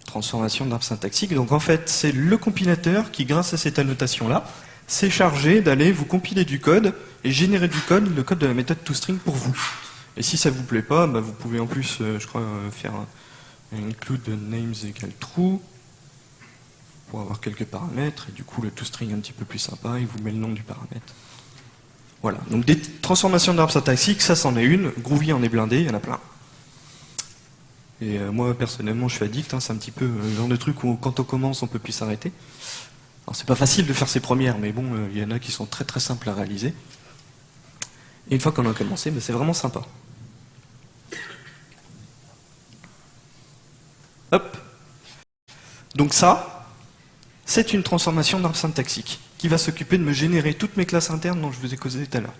Transformation d'arbre syntaxique. Donc en fait, c'est le compilateur qui, grâce à cette annotation-là, s'est chargé d'aller vous compiler du code et générer du code, le code de la méthode toString pour vous. Et si ça vous plaît pas, bah, vous pouvez en plus, je crois, faire include names égale true pour avoir quelques paramètres, et du coup le toString est un petit peu plus sympa, il vous met le nom du paramètre. Voilà, donc des transformations d'arbre syntaxique, ça c'en est une, Groovy en est blindé, il y en a plein. Et moi personnellement je suis addict, hein, c'est un petit peu le genre de truc où quand on commence on peut plus s'arrêter. Alors c'est pas facile de faire ses premières, mais bon, il y en a qui sont très très simples à réaliser. Et une fois qu'on a commencé, bah, c'est vraiment sympa. Hop. Donc ça, c'est une transformation d'arbre syntaxique qui va s'occuper de me générer toutes mes classes internes dont je vous ai causé tout à l'heure.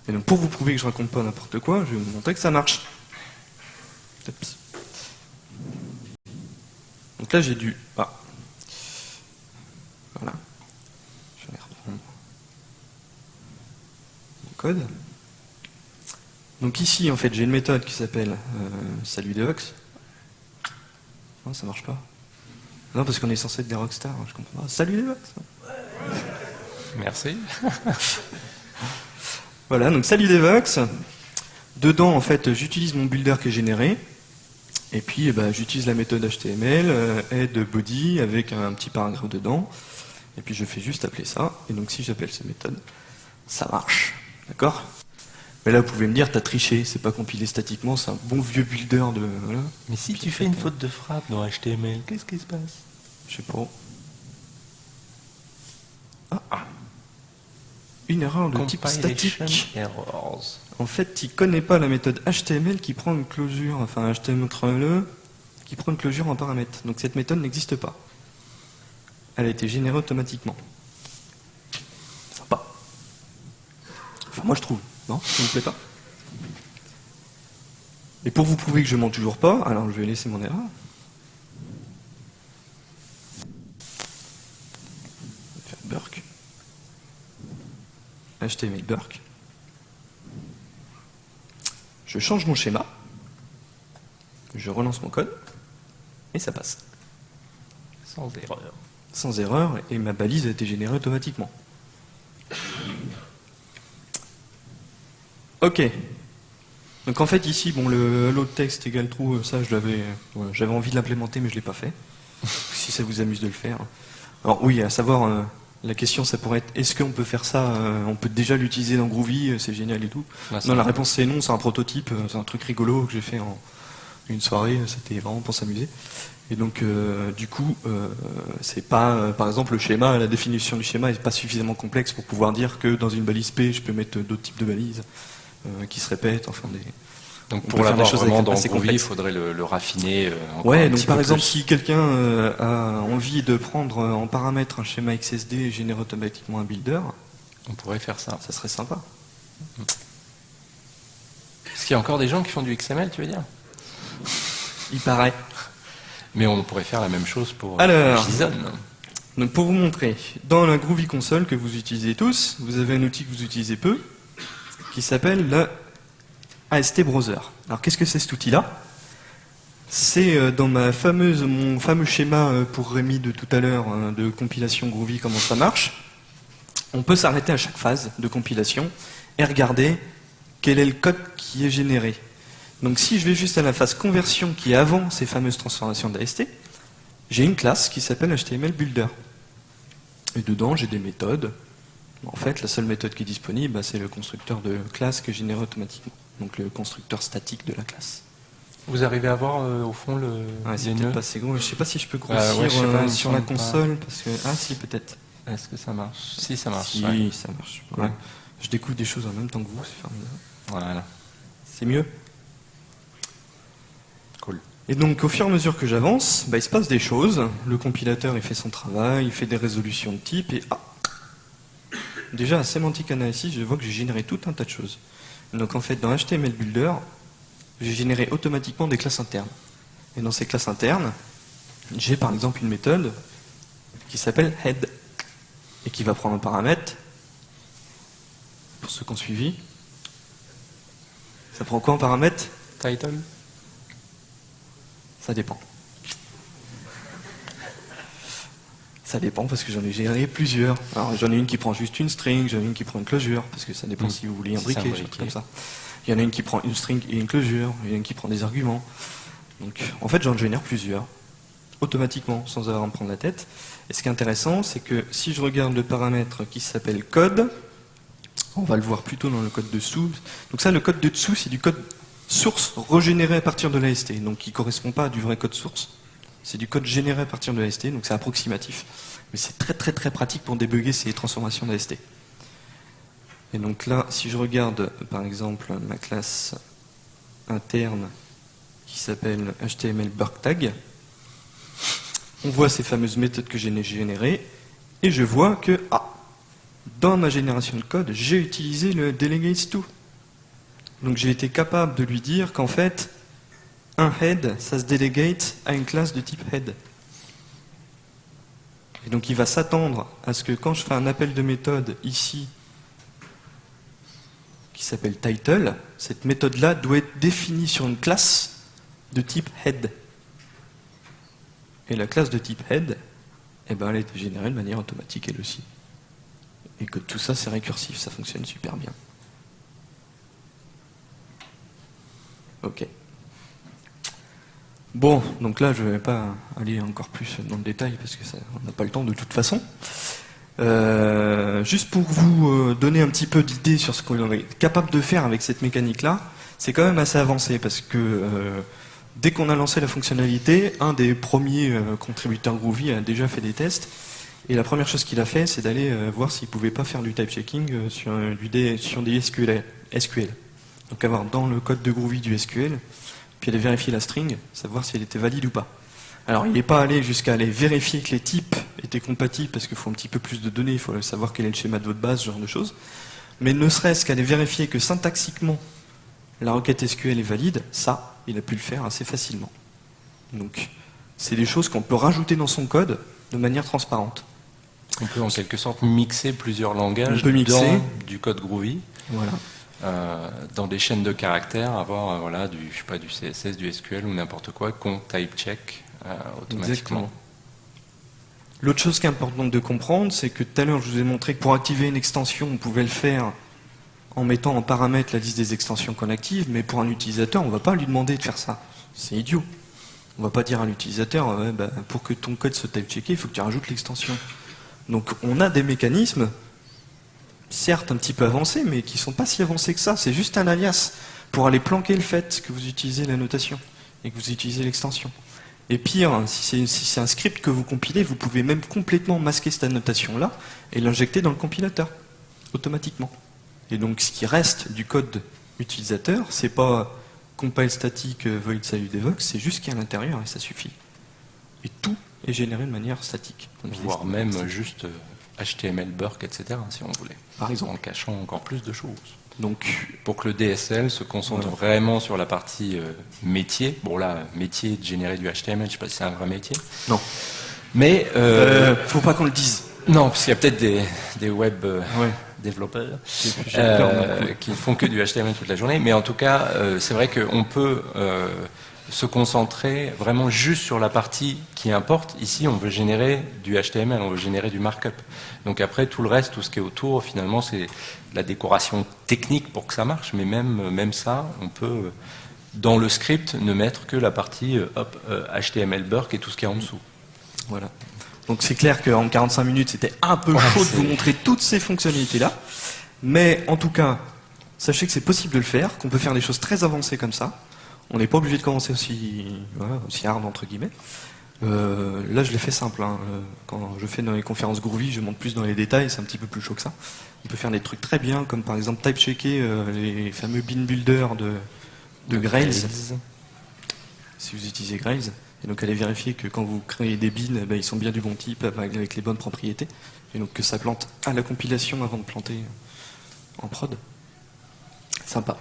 Et donc pour vous prouver que je raconte pas n'importe quoi, je vais vous montrer que ça marche. Oups. Donc là j'ai dû... Ah. Voilà. Je vais reprendre mon code. Donc ici en fait j'ai une méthode qui s'appelle salut Devox. Non, ça marche pas. Non, parce qu'on est censé être des rockstars, je comprends pas. Salut Devox. Merci. Voilà, donc salut Devox. Dedans, en fait, j'utilise mon builder qui est généré. Et puis, j'utilise la méthode HTML, add body, avec un petit paragraphe dedans. Et puis, je fais juste appeler ça. Et donc, si j'appelle cette méthode, ça marche. D'accord ? Mais là, vous pouvez me dire, t'as triché, c'est pas compilé statiquement, c'est un bon vieux builder de... Voilà. Mais si tu fais une faute de frappe dans HTML, qu'est-ce qui se passe? Je sais pas. Ah. Une erreur de type statique. Errors. En fait, il connaît pas la méthode HTML qui prend une closure, enfin HTML qui prend une closure en paramètre. Donc cette méthode n'existe pas. Elle a été générée automatiquement. Sympa. Enfin, moi je trouve. Non, ça ne vous plaît pas? Et pour vous prouver que je mens toujours pas, alors je vais laisser mon erreur. Je vais faire Burk. HTML Burk. Je change mon schéma. Je relance mon code. Et ça passe. Sans erreur. Sans erreur, et ma balise a été générée automatiquement. Ok. Donc en fait ici, bon, le hello texte égale true, ça j'avais envie de l'implémenter mais je l'ai pas fait. Si ça vous amuse de le faire. Alors oui, à savoir, la question ça pourrait être, est-ce qu'on peut faire ça, on peut déjà l'utiliser dans Groovy, c'est génial et tout. Non, la réponse c'est non, c'est un prototype, c'est un truc rigolo que j'ai fait en une soirée, c'était vraiment pour s'amuser. Et donc du coup, c'est pas, par exemple le schéma, la définition du schéma est pas suffisamment complexe pour pouvoir dire que dans une balise P, je peux mettre d'autres types de balises. Qui se répètent, enfin des... Donc pour l'avoir vraiment dans Groovy, il faudrait le raffiner encore ouais, un donc petit par peu exemple, plus. si quelqu'un a envie de prendre en paramètre un schéma XSD et générer automatiquement un builder, on pourrait faire ça. Ça serait sympa. Est-ce qu'il y a encore des gens qui font du XML, tu veux dire? Il paraît. Mais on pourrait faire la même chose pour JSON. Donc pour vous montrer, dans la Groovy console que vous utilisez tous, vous avez un outil que vous utilisez peu, qui s'appelle le AST Browser. Alors qu'est-ce que c'est cet outil-là? C'est dans mon fameux schéma pour Rémi de tout à l'heure de compilation Groovy, comment ça marche. On peut s'arrêter à chaque phase de compilation et regarder quel est le code qui est généré. Donc si je vais juste à la phase conversion qui est avant ces fameuses transformations d'AST, j'ai une classe qui s'appelle HTML Builder. Et dedans j'ai des méthodes. En fait, la seule méthode qui est disponible, c'est le constructeur de classe qui est généré automatiquement. Donc le constructeur statique de la classe. Vous arrivez à voir au fond Ouais, c'est les peut-être nœuds? pas assez gros. Je sais pas si je peux grossir Ouais, je sais pas, il me sur la semble pas. console, parce que... Ah si, peut-être. Est-ce que ça marche? Si, ça marche. Si, ouais. ça marche. Ouais. Ouais. Je découvre des choses en même temps que vous, c'est formidable. Voilà. C'est mieux. Cool. Et donc, au fur et à mesure que j'avance, il se passe des choses. Le compilateur, il fait son travail, il fait des résolutions de type, et déjà, à Semantic Analysis, je vois que j'ai généré tout un tas de choses. Donc, en fait, dans HTML Builder, j'ai généré automatiquement des classes internes. Et dans ces classes internes, j'ai par exemple une méthode qui s'appelle head, et qui va prendre un paramètre, pour ceux qui ont suivi. Ça prend quoi en paramètre? Title? Ça dépend. Ça dépend parce que j'en ai généré plusieurs. Alors j'en ai une qui prend juste une string, j'en ai une qui prend une closure, parce que ça dépend si vous voulez imbriquer, des choses comme ça. Il y en a une qui prend une string et une closure, il y en a une qui prend des arguments. Donc en fait j'en génère plusieurs, automatiquement, sans avoir à me prendre la tête. Et ce qui est intéressant, c'est que si je regarde le paramètre qui s'appelle code, on va le voir plutôt dans le code dessous. Donc ça, le code de dessous, c'est du code source régénéré à partir de l'AST, donc qui ne correspond pas à du vrai code source. C'est du code généré à partir de l'AST, donc c'est approximatif. Mais c'est très très très pratique pour débugger ces transformations d'AST. Et donc là, si je regarde par exemple ma classe interne qui s'appelle HTML Burk Tag, on voit ces fameuses méthodes que j'ai générées, et je vois que, dans ma génération de code, j'ai utilisé le delegates2. Donc j'ai été capable de lui dire qu'en fait, un head, ça se delegate à une classe de type head. Et donc il va s'attendre à ce que quand je fais un appel de méthode ici, qui s'appelle title, cette méthode-là doit être définie sur une classe de type head. Et la classe de type head, elle a été générée de manière automatique elle aussi. Et que tout ça c'est récursif, ça fonctionne super bien. Ok. Bon, donc là je ne vais pas aller encore plus dans le détail parce que on n'a pas le temps de toute façon. Juste pour vous donner un petit peu d'idée sur ce qu'on est capable de faire avec cette mécanique-là, c'est quand même assez avancé parce que dès qu'on a lancé la fonctionnalité, un des premiers contributeurs Groovy a déjà fait des tests. Et la première chose qu'il a fait, c'est d'aller voir s'il ne pouvait pas faire du type checking sur des SQL. Donc avoir dans le code de Groovy du SQL, puis aller vérifier la string, savoir si elle était valide ou pas. Alors il n'est pas allé jusqu'à aller vérifier que les types étaient compatibles, parce qu'il faut un petit peu plus de données, il faut savoir quel est le schéma de votre base, ce genre de choses. Mais ne serait-ce qu'aller vérifier que syntaxiquement, la requête SQL est valide, ça, il a pu le faire assez facilement. Donc c'est des choses qu'on peut rajouter dans son code de manière transparente. On peut en quelque sorte mixer plusieurs langages dans du code Groovy. Voilà. Dans des chaînes de caractères, avoir du CSS, du SQL ou n'importe quoi qu'on type check automatiquement. Exactement. L'autre chose qui est importante de comprendre, c'est que tout à l'heure je vous ai montré que pour activer une extension, on pouvait le faire en mettant en paramètre la liste des extensions qu'on active, mais pour un utilisateur, on ne va pas lui demander de faire ça. C'est idiot. On ne va pas dire à l'utilisateur, pour que ton code soit type-checké, il faut que tu rajoutes l'extension. Donc on a des mécanismes, certes un petit peu avancés, mais qui ne sont pas si avancés que ça. C'est juste un alias pour aller planquer le fait que vous utilisez la notation et que vous utilisez l'extension. Et pire, si c'est un script que vous compilez, vous pouvez même complètement masquer cette annotation-là et l'injecter dans le compilateur, automatiquement. Et donc ce qui reste du code utilisateur, c'est pas compile statique void salut devox, c'est juste ce qu'il y a à l'intérieur et ça suffit. Et tout est généré de manière statique. Voire même juste HTML Burk, etc. si on voulait. Par exemple. En cachant encore plus de choses. Donc, pour que le DSL se concentre vraiment sur la partie métier. Bon là, métier de générer du HTML, je ne sais pas si c'est un vrai métier. Non. Mais faut pas qu'on le dise. Non, parce qu'il y a peut-être des web développeurs qui font que du HTML toute la journée. Mais en tout cas, c'est vrai qu'on peut se concentrer vraiment juste sur la partie qui importe. Ici, on veut générer du HTML, on veut générer du markup. Donc après, tout le reste, tout ce qui est autour, finalement, c'est la décoration technique pour que ça marche. Mais même ça, on peut, dans le script, ne mettre que la partie HTML Burk et tout ce qui est en dessous. Voilà. Donc c'est clair qu'en 45 minutes, c'était un peu chaud de vous montrer toutes ces fonctionnalités-là. Mais en tout cas, sachez que c'est possible de le faire, qu'on peut faire des choses très avancées comme ça. On n'est pas obligé de commencer aussi hard entre guillemets. Là, je l'ai fait simple. Hein. Quand je fais dans les conférences Groovy, je monte plus dans les détails, c'est un petit peu plus chaud que ça. On peut faire des trucs très bien, comme par exemple type-checker les fameux bin builders de Grails, si vous utilisez Grails. Et donc aller vérifier que quand vous créez des bins, ils sont bien du bon type, avec les bonnes propriétés. Et donc que ça plante à la compilation avant de planter en prod. Sympa.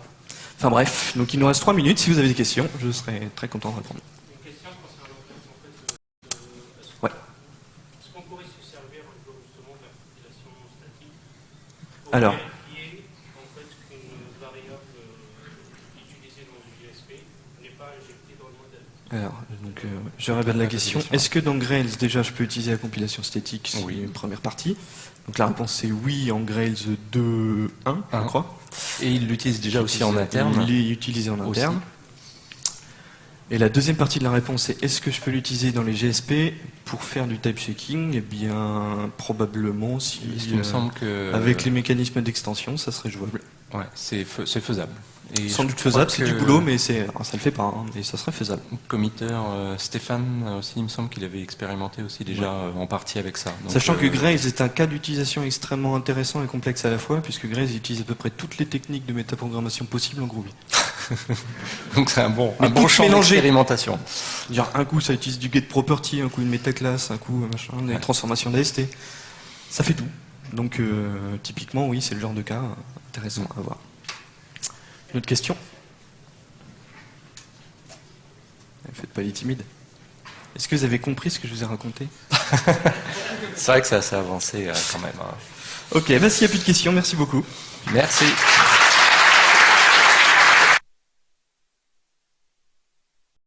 Enfin bref, donc il nous reste 3 minutes. Si vous avez des questions, je serai très content de répondre. Une question concernant Ouais. est-ce qu'on pourrait se servir un peu justement de la compilation statique pour Alors. vérifier en fait qu'une variable utilisée dans du GSP n'est pas injectée dans le modèle? Alors, donc, je répète la question. Est-ce que dans Grails, déjà, je peux utiliser la compilation statique? C'est Oui. une première partie. Donc la réponse c'est oui en Grails 2.1, je crois. Et il l'utilise déjà aussi en interne. Il est utilisé en Aussi. interne. Et la deuxième partie de la réponse c'est est-ce que je peux l'utiliser dans les GSP pour faire du type checking? Eh bien, probablement si Il me semble que avec les mécanismes d'extension, ça serait jouable. ouais, c'est faisable. Et Sans je doute crois faisable, c'est que du boulot, mais ça le fait pas, hein, mais ça serait faisable. Committeur Stéphane aussi, il me semble qu'il avait expérimenté aussi déjà en partie avec ça. Donc, Sachant que Grails est un cas d'utilisation extrêmement intéressant et complexe à la fois, puisque Grails utilise à peu près toutes les techniques de métaprogrammation possibles en Groovy. donc c'est un bon tout champ mélangé. d'expérimentation. Dire un coup ça utilise du get property, un coup une métaclasse, un coup machin, des transformations d'AST. Ça fait tout. Donc typiquement oui, c'est le genre de cas intéressant à voir. Une autre question? Faites pas les timides. Est-ce que vous avez compris ce que je vous ai raconté? C'est vrai que c'est assez avancé quand même. Hein. Ok, bah s'il n'y a plus de questions, merci beaucoup. Merci.